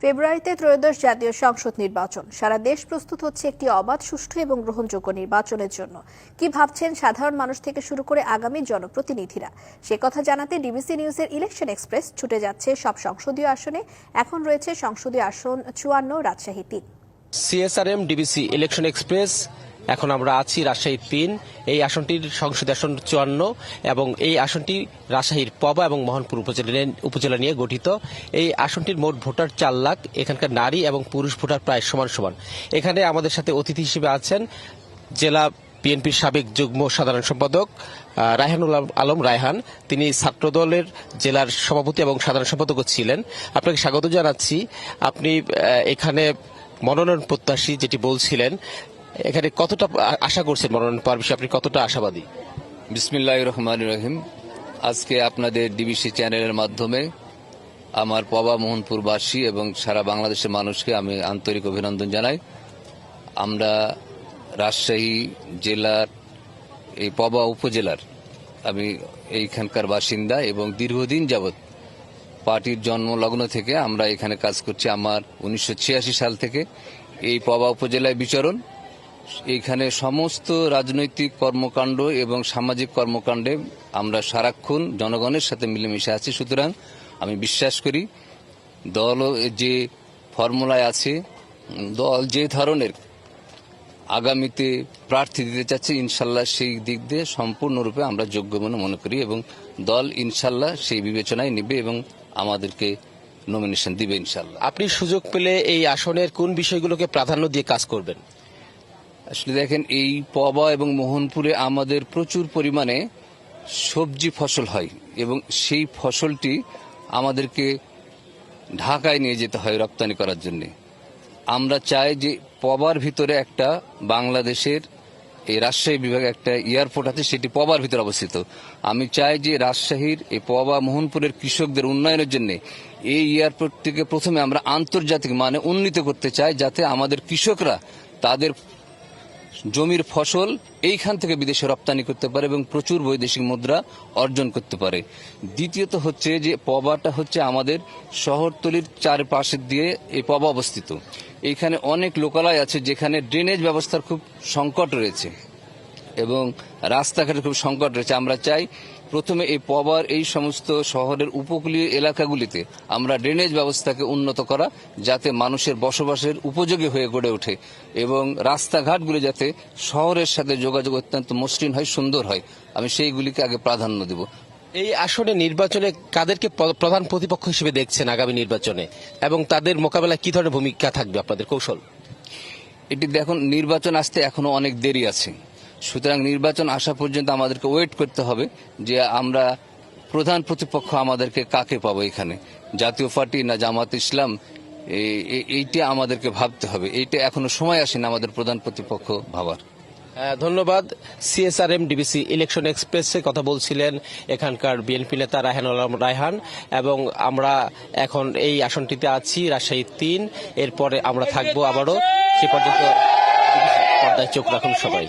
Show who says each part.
Speaker 1: ফেব্রুয়ারিতে ত্রয়োদশ জাতীয় সংসদ নির্বাচন। সারা দেশ প্রস্তুত হচ্ছে একটি অবাধ, সুষ্ঠু এবং গ্রহণযোগ্য নির্বাচনের জন্য। কি ভাবছেন সাধারণ মানুষ থেকে শুরু করে আগামী জনপ্রতিনিধিরা? সে কথা জানাতে ডিবিসি নিউজের ইলেকশন এক্সপ্রেস ছুটে যাচ্ছে সব সংসদীয় আসনে। এখন রয়েছে সংসদীয় আসন 54, Rajshahi 3।
Speaker 2: CSRM DBC election express. এখন আমরা আছি রাজশাহী 3। এই আসনটির সংসদীয় আসন 54 এবং এই আসনটি রাজশাহীর পবা এবং মোহনপুর উপজেলা নিয়ে গঠিত। এই আসনটির মোট ভোটার 4 লাখ। এখানকার নারী এবং পুরুষ ভোটার প্রায় সমান সমান। এখানে আমাদের সাথে অতিথি হিসেবে আছেন জেলা বিএনপির সাবেক যুগ্ম সাধারণ সম্পাদক রায়হানুল আলম রায়হান। তিনি ছাত্রদলের জেলার সভাপতি এবং সাধারণ সম্পাদকও ছিলেন। আপনাকে স্বাগত জানাচ্ছি। আপনি এখানে মনোনয়ন প্রত্যাশী যেটি বলছিলেন, এখানে কতটা আশা করছেন মনোনয়ন পাওয়ার বিষয়ে? আপনি কতটা আশাবাদী?
Speaker 3: বিসমিল্লাহির রহমানির রহিম। আজকে আপনাদের ডিবিসি চ্যানেলের মাধ্যমে আমার পবা মোহনপুরবাসী এবং সারা বাংলাদেশের মানুষকে আমি আন্তরিক অভিনন্দন জানাই। আমরা রাজশাহী জেলার এই পবা উপজেলার আমি এইখানকার বাসিন্দা এবং দীর্ঘদিন যাবৎ পার্টির জন্মলগ্ন থেকে আমরা এখানে কাজ করছি। আমার 1986 সাল থেকে এই পবা উপজেলায় বিচরণ। এইখানে সমস্ত রাজনৈতিক কর্মকাণ্ড এবং সামাজিক কর্মকাণ্ডে আমরা সারাক্ষণ জনগণের সাথে মিলেমিশে আছি। সুতরাং আমি বিশ্বাস করি দল যে ফর্মুলায় আছে, দল যে ধরনের আগামীতে প্রার্থী দিতে চাচ্ছে, ইনশাল্লাহ সেই দিক দিয়ে সম্পূর্ণরূপে আমরা যোগ্য বলে মনে করি এবং দল ইনশাল্লাহ সেই বিবেচনায় নেবে এবং আমাদেরকে নমিনেশন দিবে ইনশাল্লাহ।
Speaker 2: আপনি সুযোগ পেলে এই আসনের কোন বিষয়গুলোকে প্রাধান্য দিয়ে কাজ করবেন?
Speaker 3: আসলে দেখেন, এই পবা এবং মোহনপুরে আমাদের প্রচুর পরিমাণে সবজি ফসল হয় এবং সেই ফসলটি আমাদেরকে ঢাকায় নিয়ে যেতে হয় রপ্তানি করার জন্য। আমরা চাই যে পবার ভিতরে একটা বাংলাদেশের এই রাজশাহী বিভাগে একটা এয়ারপোর্ট আছে, সেটি পবার ভিতরে অবস্থিত। আমি চাই যে রাজশাহীর এই পবা মোহনপুরের কৃষকদের উন্নয়নের জন্য এই এয়ারপোর্টটিকে প্রথমে আমরা আন্তর্জাতিক মানে উন্নীত করতে চাই, যাতে আমাদের কৃষকরা তাদের জমির ফসল এইখান থেকে বিদেশে রপ্তানি করতে পারে এবং প্রচুর বৈদেশিক মুদ্রা অর্জন করতে পারে। দ্বিতীয়ত হচ্ছে যে পবাটা হচ্ছে আমাদের শহরতলির চারপাশে দিয়ে এই পবা অবস্থিত। এইখানে অনেক লোকালয় আছে যেখানে ড্রেনেজ ব্যবস্থার খুব সংকট রয়েছে এবং রাস্তাঘাটের খুব সংকট রয়েছে। আমরা চাই প্রথমে এই পবার এই সমস্ত শহরের উপকূলীয় এলাকাগুলিতে আমরা ড্রেনেজ ব্যবস্থাকে উন্নত করা, যাতে মানুষের বসবাসের উপযোগী হয়ে গড়ে ওঠে এবং রাস্তাঘাটগুলি যাতে শহরের সাথে যোগাযোগ অত্যন্ত মসৃণ হয়, সুন্দর হয়। আমি সেইগুলিকে আগে প্রাধান্য দেব।
Speaker 2: এই আসনে নির্বাচনে কাদেরকে প্রধান প্রতিপক্ষ হিসেবে দেখছেন আগামী নির্বাচনে, এবং তাদের মোকাবেলায় কি ধরনের ভূমিকা থাকবে আপনাদের কৌশল?
Speaker 3: এটি দেখুন, নির্বাচন আসতে এখনো অনেক দেরি আছে। সুতরাং নির্বাচন আসা পর্যন্ত আমাদেরকে ওয়েট করতে হবে যে আমরা প্রধান প্রতিপক্ষ আমাদেরকে কাকে পাবো। এখানে জাতীয় পার্টি না জামাত ইসলাম, এইটা আমাদেরকে ভাবতে হবে। এইটা এখনো সময় আসেনি আমাদের প্রধান প্রতিপক্ষ ভাবার।
Speaker 2: ধন্যবাদ। সিএসআরএম ডিবিসি ইলেকশন এক্সপ্রেসে কথা বলছিলেন এখানকার বিএনপি নেতা রায়হানুল আলম রায়হান। এবং আমরা এখন এই আসনটিতে আছি রাজশাহী 3। এরপরে আমরা থাকবো আবারও। সে পর্যন্ত পর্দায় চোখ রাখুন সবাই।